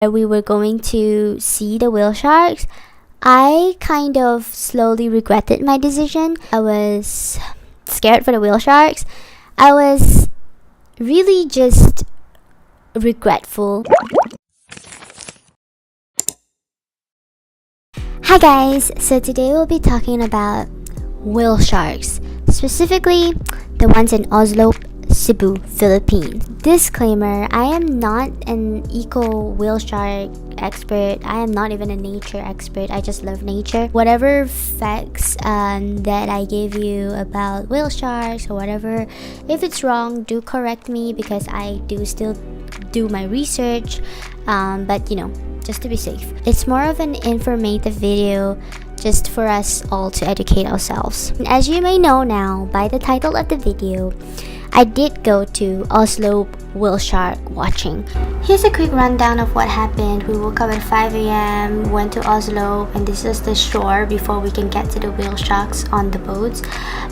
we were going to see the whale sharks, I kind of slowly regretted my decision. I was scared for the whale sharks. I was really just regretful. Hi guys, so today we'll be talking about whale sharks, specifically the ones in Oslob, Cebu, Philippines. Disclaimer, I am not an eco whale shark expert. I am not even a nature expert. I just love nature. Whatever facts that I gave you about whale sharks or whatever, if it's wrong, do correct me because I do still do my research, but just to be safe. It's more of an informative video just for us all to educate ourselves. And as you may know now by the title of the video, I did go to Oslo whale shark watching. Here's a quick rundown of what happened. We woke up at 5 a.m, went to Oslo, and this is the shore before we can get to the whale sharks on the boats.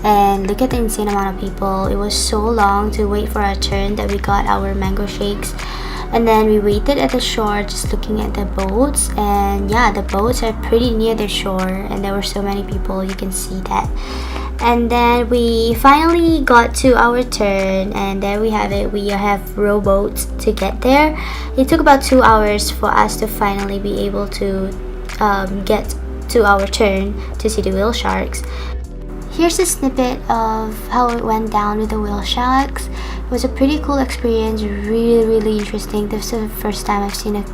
And look at the insane amount of people. It was so long to wait for our turn that we got our mango shakes. And then we waited at the shore just looking at the boats, and yeah, the boats are pretty near the shore and there were so many people, you can see that. And then we finally got to our turn, and there we have it. We have rowboats to get there. It took about 2 hours for us to finally be able to get to our turn to see the whale sharks. Here's a snippet of how it went down with the whale sharks. It was a pretty cool experience, really interesting. This is the first time I've seen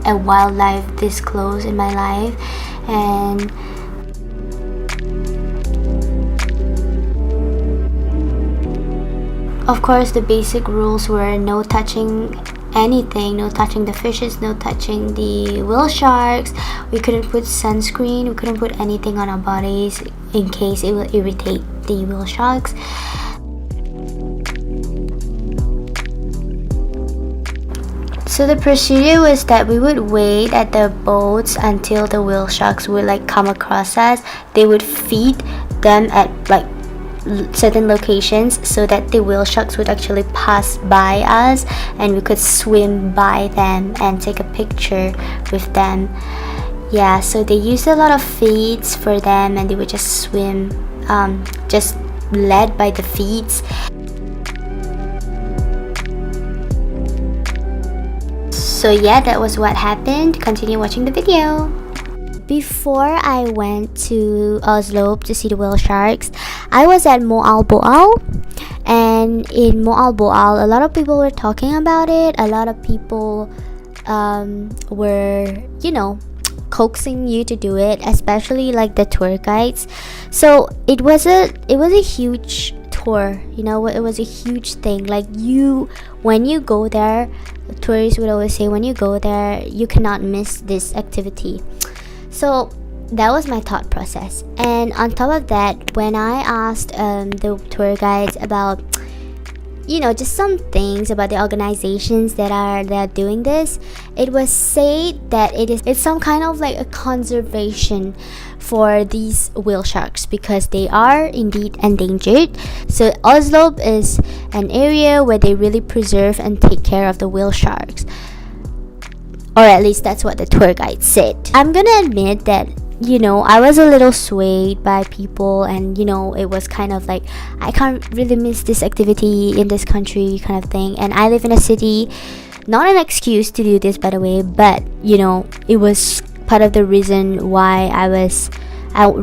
a wildlife this close in my life. And of course the basic rules were no touching anything, no touching the fishes, no touching the whale sharks. We couldn't put sunscreen, we couldn't put anything on our bodies in case it will irritate the whale sharks. So the procedure was that we would wait at the boats until the whale sharks would come across us. They would feed them at certain locations so that the whale sharks would actually pass by us and we could swim by them and take a picture with them. Yeah, so they used a lot of feeds for them and they would just swim, just led by the feeds. So yeah, that was what happened. Continue watching the video. Before I went to Oslo to see the whale sharks, I was at Moal Boal, and in Moal Boal, a lot of people were talking about it. A lot of people were, coaxing you to do it, especially the tour guides. So it was a huge tour. It was a huge thing. When you go there, tourists would always say, when you go there, you cannot miss this activity. So that was my thought process. And on top of that, when I asked the tour guides about just some things about the organizations that are doing this, it was said that it's some kind of a conservation for these whale sharks because they are indeed endangered. So Oslo is an area where they really preserve and take care of the whale sharks, or at least that's what the tour guide said. I'm gonna admit that I was a little swayed by people, and it was kind of I can't really miss this activity in this country kind of thing. And I live in a city, not an excuse to do this by the way, but it was part of the reason why I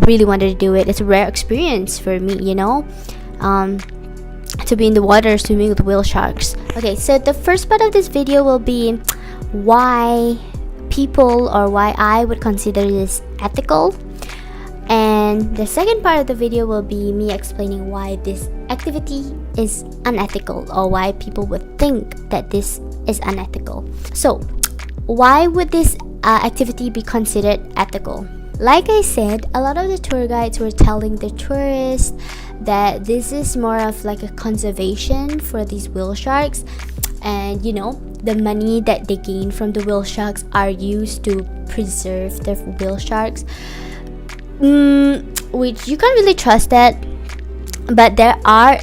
really wanted to do it. It's a rare experience for me, to be in the water swimming with whale sharks. Okay, so the first part of this video will be why I would consider this ethical, and the second part of the video will be me explaining why this activity is unethical, or why people would think that this is unethical. So why would this activity be considered ethical? Like I said, a lot of the tour guides were telling the tourists that this is more of a conservation for these whale sharks, and the money that they gain from the whale sharks are used to preserve the whale sharks, which you can't really trust that. But there are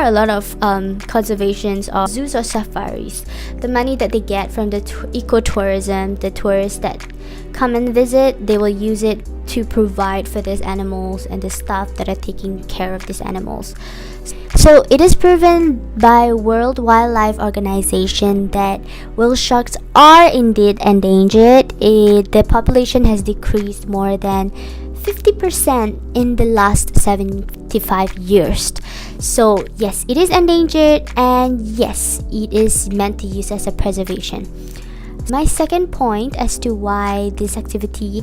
a lot of conservations of zoos or safaris. The money that they get from the ecotourism, the tourists that come and visit, they will use it to provide for these animals and the staff that are taking care of these animals. So it is proven by World Wildlife Organization that whale sharks are indeed endangered. The population has decreased more than 50% in the last 75 years. So yes, it is endangered, and yes, it is meant to use as a preservation. My second point as to why this activity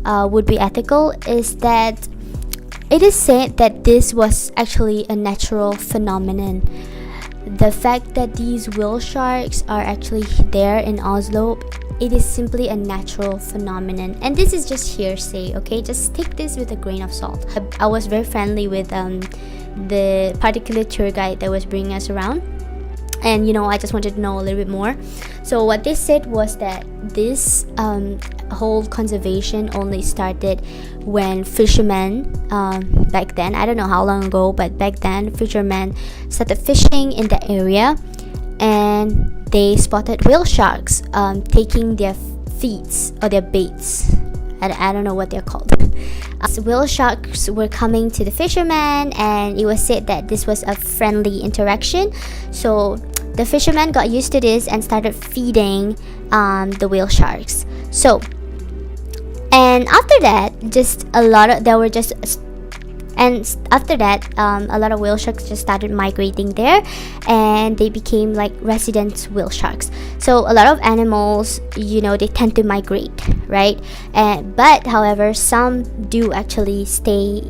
would be ethical is that it is said that this was actually a natural phenomenon. The fact that these whale sharks are actually there in Oslo, it is simply a natural phenomenon, and this is just hearsay, okay? Just take this with a grain of salt. I was very friendly with the particular tour guide that was bringing us around, and I just wanted to know a little bit more. So what they said was that this whole conservation only started when fishermen, back then, I don't know how long ago, but back then fishermen started fishing in the area, and they spotted whale sharks taking their feeds or their baits. I don't know what they're called. Whale sharks were coming to the fishermen, and it was said that this was a friendly interaction. So the fishermen got used to this and started feeding the whale sharks. So, and after that, a lot of whale sharks just started migrating there, and they became like resident whale sharks. So a lot of animals, they tend to migrate, right? But however, some do actually stay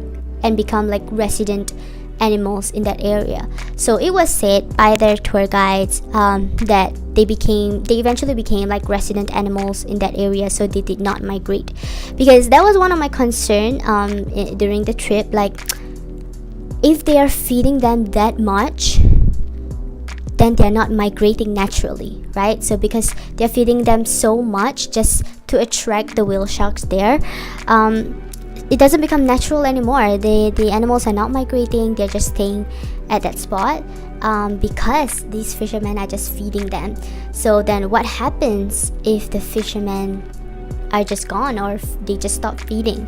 and become like resident animals in that area. So it was said by their tour guides that they eventually became like resident animals in that area, so they did not migrate. Because that was one of my concern during the trip, like if they are feeding them that much, then they're not migrating naturally, right? So because they're feeding them so much just to attract the whale sharks there, it doesn't become natural anymore. The animals are not migrating, they're just staying at that spot because these fishermen are just feeding them. So then what happens if the fishermen are just gone, or if they just stop feeding?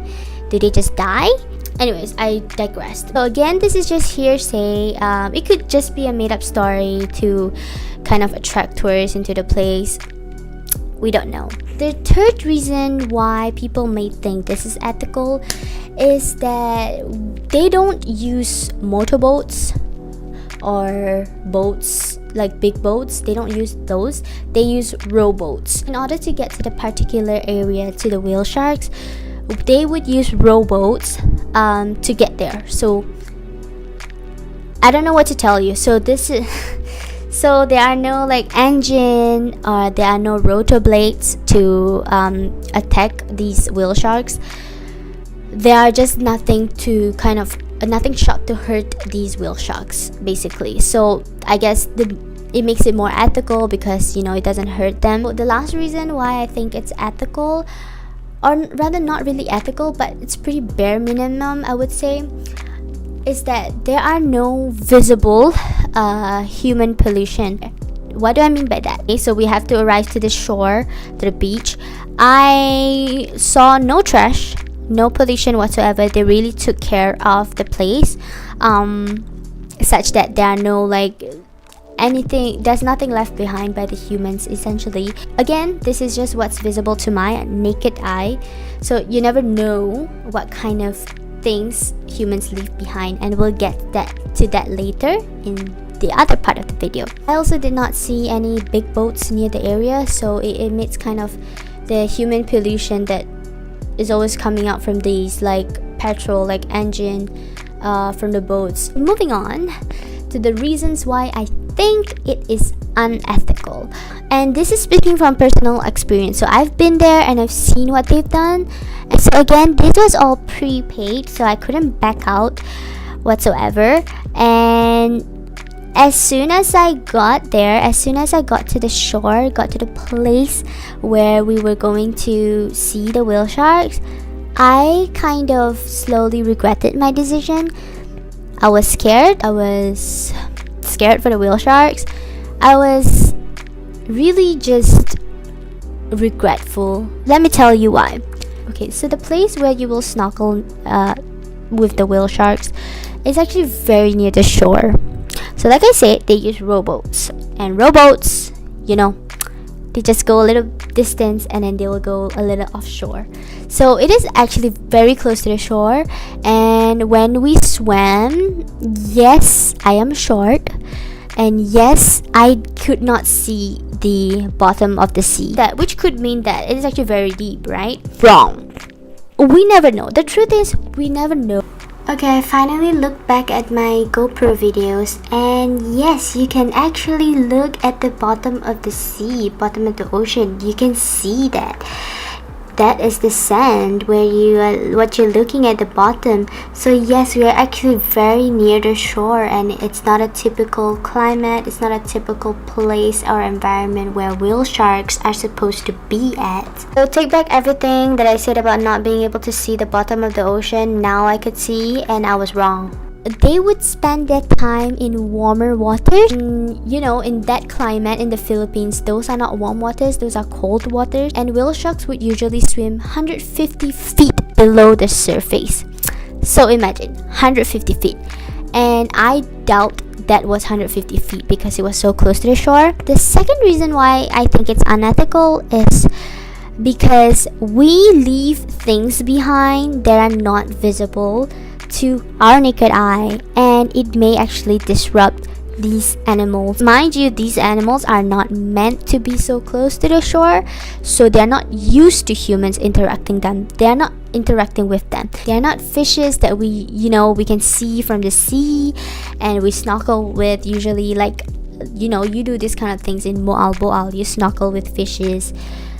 Do they just die? Anyways, I digressed. So again, this is just hearsay. It could just be a made-up story to kind of attract tourists into the place. We don't know. The third reason why people may think this is ethical is that they don't use motorboats or boats, like big boats. They don't use those. They use rowboats. In order to get to the particular area, to the whale sharks, they would use rowboats to get there. So I don't know what to tell you. So this is so there are no like engine, or there are no rotor blades to attack these whale sharks. There are just nothing shot to hurt these whale sharks, basically. So I guess it makes it more ethical because it doesn't hurt them. The last reason why I think it's ethical, or rather not really ethical, but it's pretty bare minimum, I would say, is that there are no visible human pollution. What do I mean by that? Okay, so we have to arrive to the shore, to the beach. I saw no trash, no pollution whatsoever. They really took care of the place, such that there are no there's nothing left behind by the humans, essentially. Again, this is just what's visible to my naked eye, so you never know what kind of things humans leave behind, and we'll get to that later in the other part of the video. I also did not see any big boats near the area, so it emits kind of the human pollution that is always coming out from these petrol engine from the boats. Moving on to the reasons why I think it is unethical, and this is speaking from personal experience. So I've been there and I've seen what they've done, and so again, this was all prepaid, so I couldn't back out whatsoever. And as soon as I got to the shore, got to the place where we were going to see the whale sharks, I kind of slowly regretted my decision. I was scared. I was scared for the whale sharks. I was really just regretful. Let me tell you why. Okay, so the place where you will snorkel with the whale sharks is actually very near the shore. So like I said, they use rowboats, and rowboats, they just go a little distance and then they will go a little offshore. So it is actually very close to the shore. And when we swam, yes, I am short, and yes, I could not see the bottom of the sea, which could mean that it is actually very deep, right? Wrong. We never know. The truth is, we never know. Okay, I finally looked back at my GoPro videos, and yes, you can actually look at the bottom of the sea, bottom of the ocean. You can see that. That is the sand where what you're looking at the bottom. So yes, we are actually very near the shore, and it's not a typical climate, it's not a typical place or environment where whale sharks are supposed to be at. So take back everything that I said about not being able to see the bottom of the ocean. Now I could see, and I was wrong. They would spend their time in warmer waters. In that climate in the Philippines, those are not warm waters, those are cold waters. And whale sharks would usually swim 150 feet below the surface. So imagine 150 feet. And I doubt that was 150 feet because it was so close to the shore. The second reason why I think it's unethical is because we leave things behind that are not visible to our naked eye, and it may actually disrupt these animals. Mind you, these animals are not meant to be so close to the shore, so they're not used to humans interacting them. They're not interacting with them. They're not fishes that we can see from the sea and we snorkel with. Usually, you do this kind of things in Boal. You snorkel with fishes,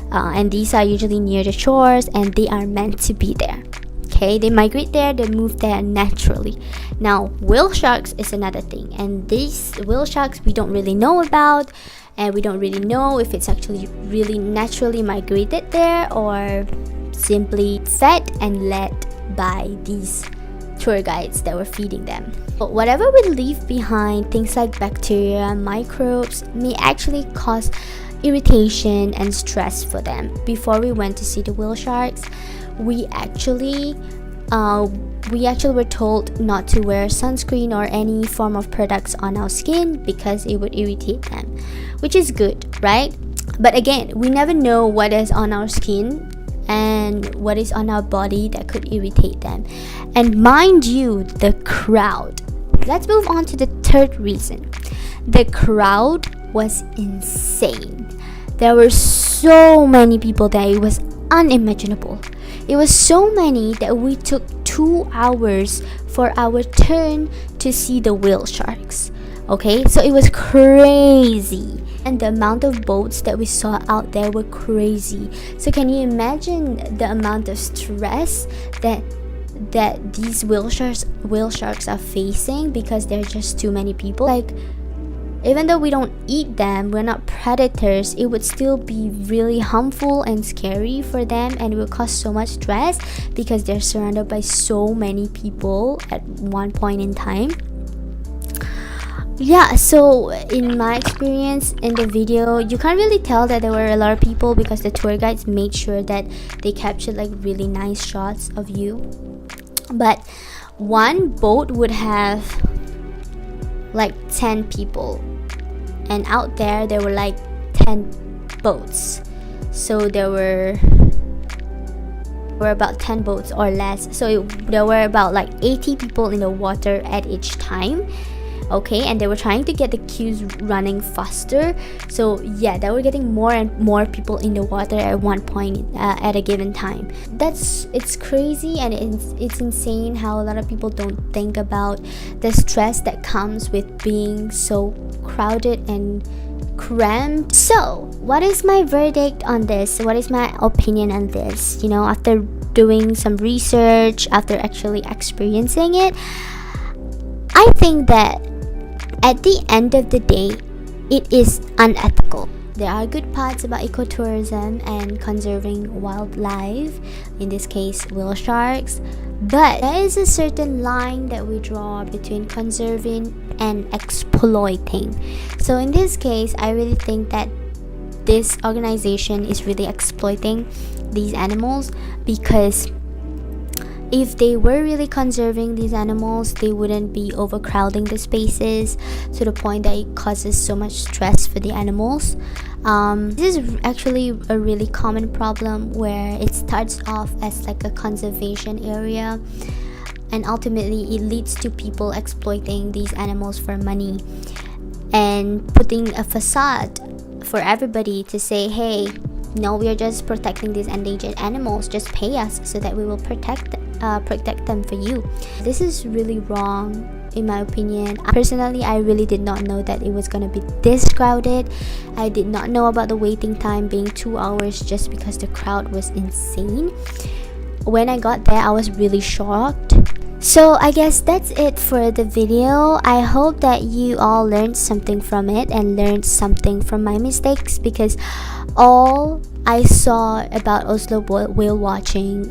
and these are usually near the shores, and they are meant to be there. Okay, they migrate there, they move there naturally. Now, whale sharks is another thing, and these whale sharks we don't really know about, and we don't really know if it's actually really naturally migrated there or simply fed and led by these tour guides that were feeding them. But whatever we leave behind, things like bacteria, microbes, may actually cause irritation and stress for them. Before we went to see the whale sharks, we actually were told not to wear sunscreen or any form of products on our skin because it would irritate them, which is good, right? But again, we never know what is on our skin and what is on our body that could irritate them. And mind you, the crowd. Let's move on to the third reason. The crowd was insane. There were so many people there, it was unimaginable. It was so many that we took 2 hours for our turn to see the whale sharks. Okay, so it was crazy. And the amount of boats that we saw out there were crazy. So can you imagine the amount of stress that these whale sharks are facing because there are just too many people? Like, even though we don't eat them, we're not predators, it would still be really harmful and scary for them, and it will cause so much stress because they're surrounded by so many people at one point in time. Yeah, so in my experience in the video, you can't really tell that there were a lot of people because the tour guides made sure that they captured like really nice shots of you. But one boat would have like 10 people, and out there were like 10 boats, so there were about 10 boats or less, so there were about like 80 people in the water at each time. Okay, and they were trying to get the queues running faster, so yeah, they were getting more and more people in the water at one point at a given time. It's crazy, and it's insane how a lot of people don't think about the stress that comes with being so crowded and cramped. So what is my verdict on this? What is my opinion on this? After doing some research, after actually experiencing it, I think that at the end of the day, it is unethical. There are good parts about ecotourism and conserving wildlife, in this case whale sharks, but there is a certain line that we draw between conserving and exploiting. So in this case, I really think that this organization is really exploiting these animals, because if they were really conserving these animals, they wouldn't be overcrowding the spaces to the point that it causes so much stress for the animals. This is actually a really common problem where it starts off as like a conservation area, and ultimately it leads to people exploiting these animals for money and putting a facade for everybody to say, hey, no, we are just protecting these endangered animals, just pay us so that we will protect them for you. This is really wrong in my opinion. Personally, I really did not know that it was gonna be this crowded. I did not know about the waiting time being 2 hours just because the crowd was insane. When I got there, I was really shocked. So I guess that's it for the video. I hope that you all learned something from it and learned something from my mistakes, because all I saw about Oslo whale watching,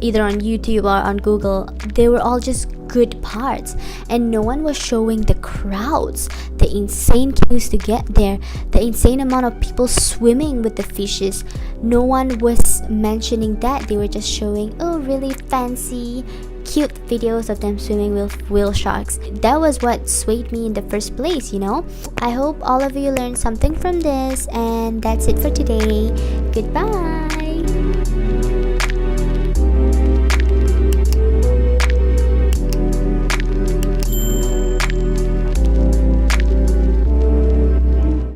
either on YouTube or on Google, they were all just good parts, and no one was showing the crowds, the insane queues to get there, the insane amount of people swimming with the fishes. No one was mentioning that. They were just showing, oh, really fancy cute videos of them swimming with whale sharks. That was what swayed me in the first place, you know. I hope all of you learned something from this, and that's it for today. Goodbye.